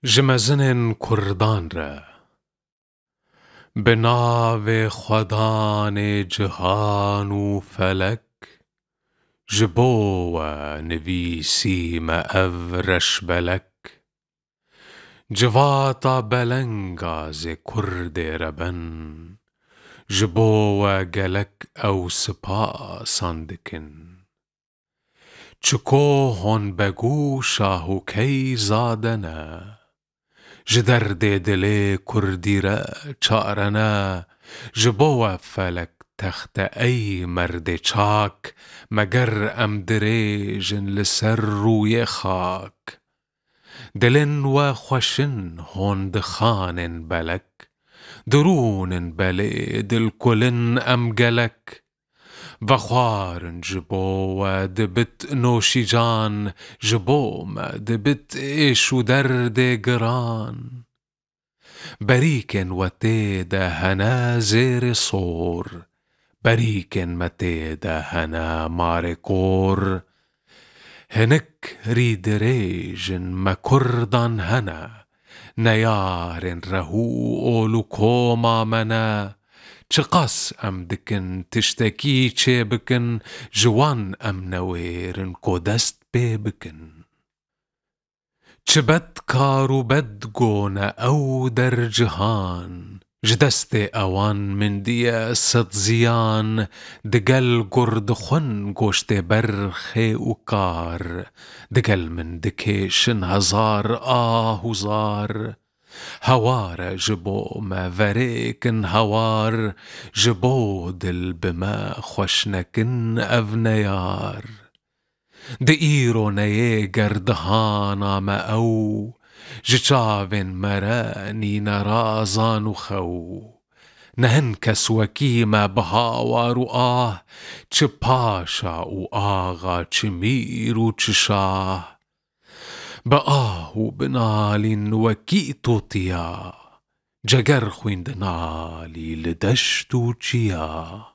جمزن کردان را به ناو خدان جهان و فلک جبو نویسیم افرش بلک جواتا بلنگا ز کرد ربن جبو گلک او سپاسان دکن چکو هون بگو شاهو کی زادنه جدرد دل کردی را چارنه جبو فلک تخت ای مرد چاک مگر ام دریجن لسر روی خاک دلن و خوشن هوند خانن بلک درونن بله دل کلن ام گلک و خوارن جبو و دبت نوشی جان جبو ما دبت ایشو درد گران بریکن و تید هنا زیر صور بریکن متید هنا مار کور هنک رید ریجن مکردان هنا نیارن رهو اولو کوما منا چقاس ام دکن تشتکی چه بکن جوان ام نویرن کو دست بی بکن چه بد کار و بد گونه او در جهان جدست اوان من دیه صد زیان دگل گرد خون گوشت برخی و کار دگل من دکیشن هزار آه و زار هوار جبو ما وریکن هوار جبو دل بما خوشنکن اونیار ده ایرو نیه گردهانا ما او جچاوین مرانی نرازان و خو نهن کس وکیما بهاوار و آه چه پاشا و آغا چه میر و چه شاه با آه و بنالین وکی توتیا جگر خویند نالی لدشت و چیا